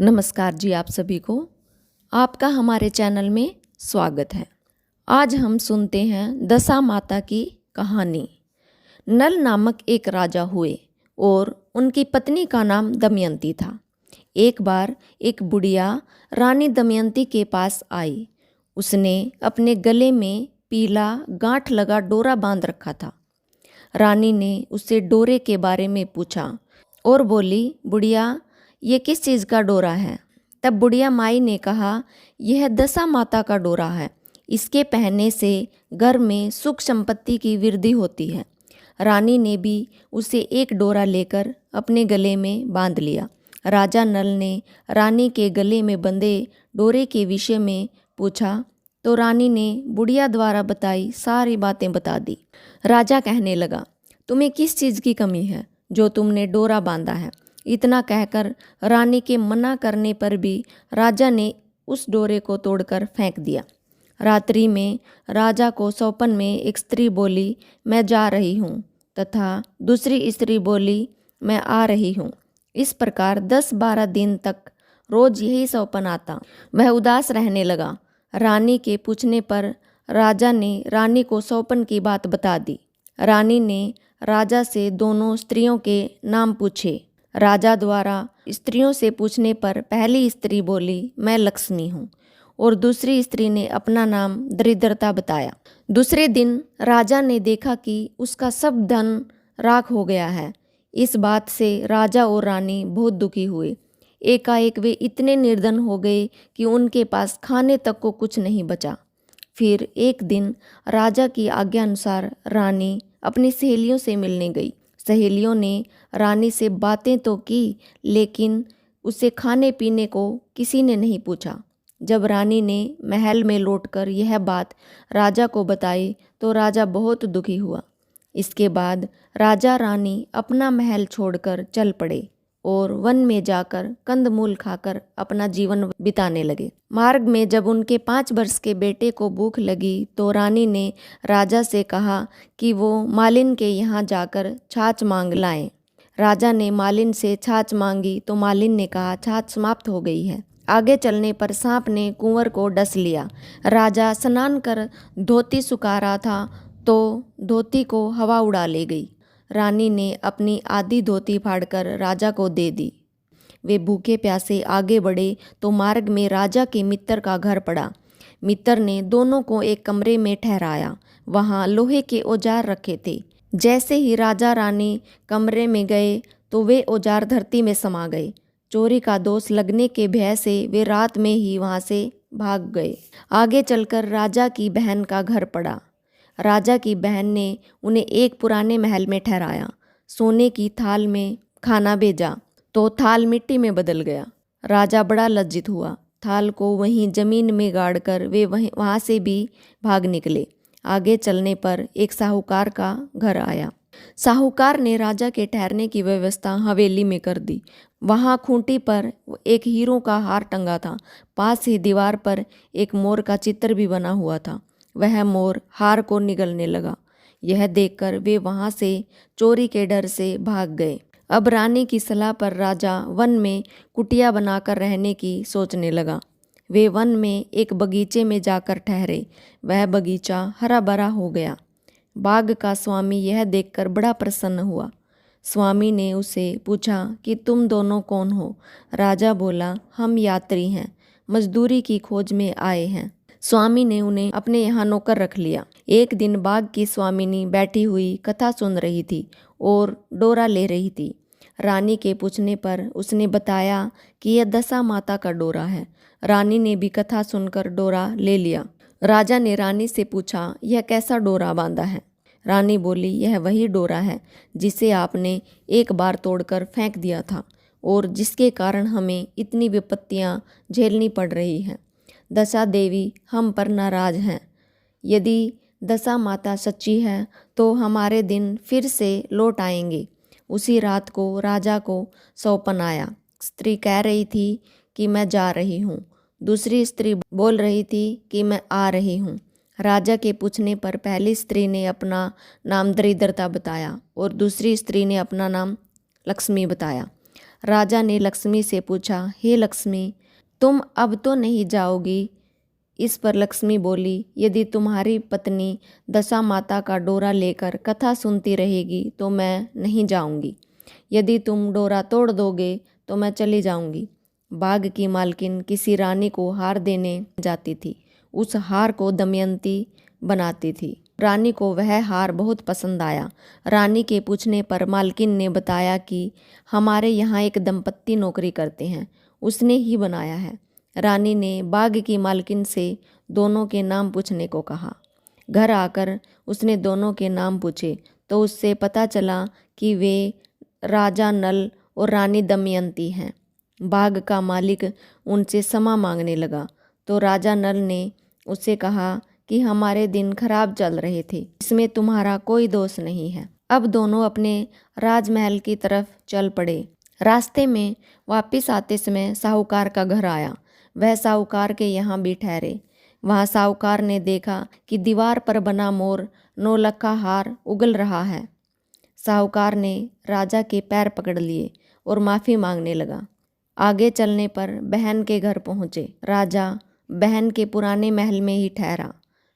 नमस्कार जी, आप सभी को आपका हमारे चैनल में स्वागत है। आज हम सुनते हैं दशा माता की कहानी। नल नामक एक राजा हुए और उनकी पत्नी का नाम दमयंती था। एक बार एक बुढ़िया रानी दमयंती के पास आई। उसने अपने गले में पीला गांठ लगा डोरा बांध रखा था। रानी ने उससे डोरे के बारे में पूछा और बोली, बुढ़िया ये किस चीज़ का डोरा है? तब बुढ़िया माई ने कहा, यह दशा माता का डोरा है। इसके पहनने से घर में सुख संपत्ति की वृद्धि होती है। रानी ने भी उसे एक डोरा लेकर अपने गले में बांध लिया। राजा नल ने रानी के गले में बंधे डोरे के विषय में पूछा तो रानी ने बुढ़िया द्वारा बताई सारी बातें बता दी। राजा कहने लगा, तुम्हें किस चीज़ की कमी है जो तुमने डोरा बांधा है? इतना कहकर रानी के मना करने पर भी राजा ने उस डोरे को तोड़कर फेंक दिया। रात्रि में राजा को सौपन में एक स्त्री बोली, मैं जा रही हूँ, तथा दूसरी स्त्री बोली, मैं आ रही हूँ। इस प्रकार 10-12 दिन तक रोज यही सौपन आता। वह उदास रहने लगा। रानी के पूछने पर राजा ने रानी को सौपन की बात बता दी। रानी ने राजा से दोनों स्त्रियों के नाम पूछे। राजा द्वारा स्त्रियों से पूछने पर पहली स्त्री बोली, मैं लक्ष्मी हूँ, और दूसरी स्त्री ने अपना नाम दरिद्रता बताया। दूसरे दिन राजा ने देखा कि उसका सब धन राख हो गया है। इस बात से राजा और रानी बहुत दुखी हुए। एकाएक वे इतने निर्धन हो गए कि उनके पास खाने तक को कुछ नहीं बचा। फिर एक दिन राजा की आज्ञा अनुसार रानी अपनी सहेलियों से मिलने गई। सहेलियों ने रानी से बातें तो की, लेकिन उसे खाने पीने को किसी ने नहीं पूछा। जब रानी ने महल में लौटकर यह बात राजा को बताई तो राजा बहुत दुखी हुआ। इसके बाद राजा रानी अपना महल छोड़कर चल पड़े और वन में जाकर कंदमूल खाकर अपना जीवन बिताने लगे। मार्ग में जब उनके 5 वर्ष के बेटे को भूख लगी तो रानी ने राजा से कहा कि वो मालिन के यहाँ जाकर छाछ मांग लाएं। राजा ने मालिन से छाछ मांगी तो मालिन ने कहा, छाछ समाप्त हो गई है। आगे चलने पर सांप ने कुंवर को डस लिया। राजा स्नान कर धोती सुखा रहा था तो धोती को हवा उड़ा ले गई। रानी ने अपनी आधी धोती फाड़कर राजा को दे दी। वे भूखे प्यासे आगे बढ़े तो मार्ग में राजा के मित्र का घर पड़ा। मित्र ने दोनों को एक कमरे में ठहराया। वहाँ लोहे के औजार रखे थे। जैसे ही राजा रानी कमरे में गए तो वे औजार धरती में समा गए। चोरी का दोष लगने के भय से वे रात में ही वहाँ से भाग गए। आगे चलकर राजा की बहन का घर पड़ा। राजा की बहन ने उन्हें एक पुराने महल में ठहराया। सोने की थाल में खाना भेजा तो थाल मिट्टी में बदल गया। राजा बड़ा लज्जित हुआ। थाल को वहीं जमीन में गाड़कर वे वहाँ से भी भाग निकले। आगे चलने पर एक साहूकार का घर आया। साहूकार ने राजा के ठहरने की व्यवस्था हवेली में कर दी। वहाँ खूंटी पर एक हीरों का हार टंगा था। पास ही दीवार पर एक मोर का चित्र भी बना हुआ था। वह मोर हार को निगलने लगा। यह देखकर वे वहाँ से चोरी के डर से भाग गए। अब रानी की सलाह पर राजा वन में कुटिया बनाकर रहने की सोचने लगा। वे वन में एक बगीचे में जाकर ठहरे। वह बगीचा हरा भरा हो गया। बाग का स्वामी यह देखकर बड़ा प्रसन्न हुआ। स्वामी ने उसे पूछा कि तुम दोनों कौन हो? राजा बोला, हम यात्री हैं, मजदूरी की खोज में आए हैं। स्वामी ने उन्हें अपने यहाँ नौकर रख लिया। एक दिन बाग की स्वामिनी बैठी हुई कथा सुन रही थी और डोरा ले रही थी। रानी के पूछने पर उसने बताया कि यह दशा माता का डोरा है। रानी ने भी कथा सुनकर डोरा ले लिया। राजा ने रानी से पूछा, यह कैसा डोरा बांधा है? रानी बोली, यह वही डोरा है जिसे आपने एक बार तोड़कर फेंक दिया था और जिसके कारण हमें इतनी विपत्तियां झेलनी पड़ रही हैं। दशा देवी हम पर नाराज हैं। यदि दशा माता सच्ची है तो हमारे दिन फिर से लौट आएंगे। उसी रात को राजा को सौपन आया। स्त्री कह रही थी कि मैं जा रही हूँ। दूसरी स्त्री बोल रही थी कि मैं आ रही हूँ। राजा के पूछने पर पहली स्त्री ने अपना नाम दरिद्रता बताया और दूसरी स्त्री ने अपना नाम लक्ष्मी बताया। राजा ने लक्ष्मी से पूछा, हे लक्ष्मी, तुम अब तो नहीं जाओगी? इस पर लक्ष्मी बोली, यदि तुम्हारी पत्नी दशा माता का डोरा लेकर कथा सुनती रहेगी तो मैं नहीं जाऊंगी। यदि तुम डोरा तोड़ दोगे तो मैं चली जाऊंगी। बाग की मालकिन किसी रानी को हार देने जाती थी। उस हार को दमयंती बनाती थी। रानी को वह हार बहुत पसंद आया। रानी के पूछने पर मालकिन ने बताया कि हमारे यहाँ एक दंपत्ति नौकरी करते हैं, उसने ही बनाया है। रानी ने बाग की मालकिन से दोनों के नाम पूछने को कहा। घर आकर उसने दोनों के नाम पूछे तो उससे पता चला कि वे राजा नल और रानी दमयंती हैं। बाग का मालिक उनसे क्षमा मांगने लगा तो राजा नल ने उससे कहा कि हमारे दिन खराब चल रहे थे, इसमें तुम्हारा कोई दोष नहीं है। अब दोनों अपने राजमहल की तरफ चल पड़े। रास्ते में वापस आते समय साहूकार का घर आया। वह साहूकार के यहाँ भी ठहरे। वहाँ साहूकार ने देखा कि दीवार पर बना मोर नौलखा हार उगल रहा है। साहूकार ने राजा के पैर पकड़ लिए और माफ़ी मांगने लगा। आगे चलने पर बहन के घर पहुँचे। राजा बहन के पुराने महल में ही ठहरा।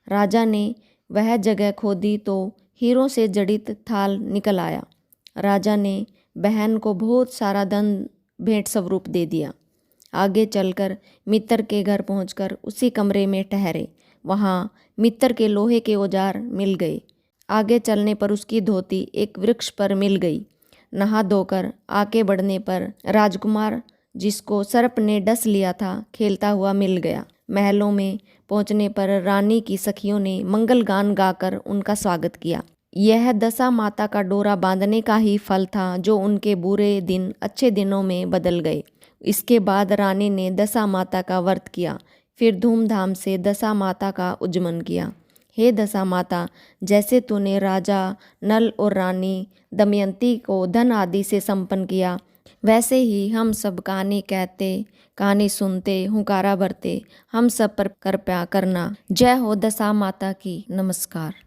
राजा ने वह जगह खोदी तो हीरों से जड़ित थाल निकल आया। राजा ने बहन को बहुत सारा धन भेंट स्वरूप दे दिया। आगे चलकर मित्र के घर पहुंचकर उसी कमरे में ठहरे। वहाँ मित्र के लोहे के औजार मिल गए। आगे चलने पर उसकी धोती एक वृक्ष पर मिल गई। नहा धोकर आगे बढ़ने पर राजकुमार जिसको सर्प ने डस लिया था खेलता हुआ मिल गया। महलों में पहुंचने पर रानी की सखियों ने मंगल गान गाकर उनका स्वागत किया। यह दशा माता का डोरा बांधने का ही फल था जो उनके बुरे दिन अच्छे दिनों में बदल गए। इसके बाद रानी ने दशा माता का व्रत किया, फिर धूमधाम से दशा माता का उज्जमन किया। हे दशा माता, जैसे तूने राजा नल और रानी दमयंती को धन आदि से संपन्न किया, वैसे ही हम सब कहानी कहते, कहानी सुनते, हुंकारा भरते हम सब पर कृपया करना। जय हो दशा माता की। नमस्कार।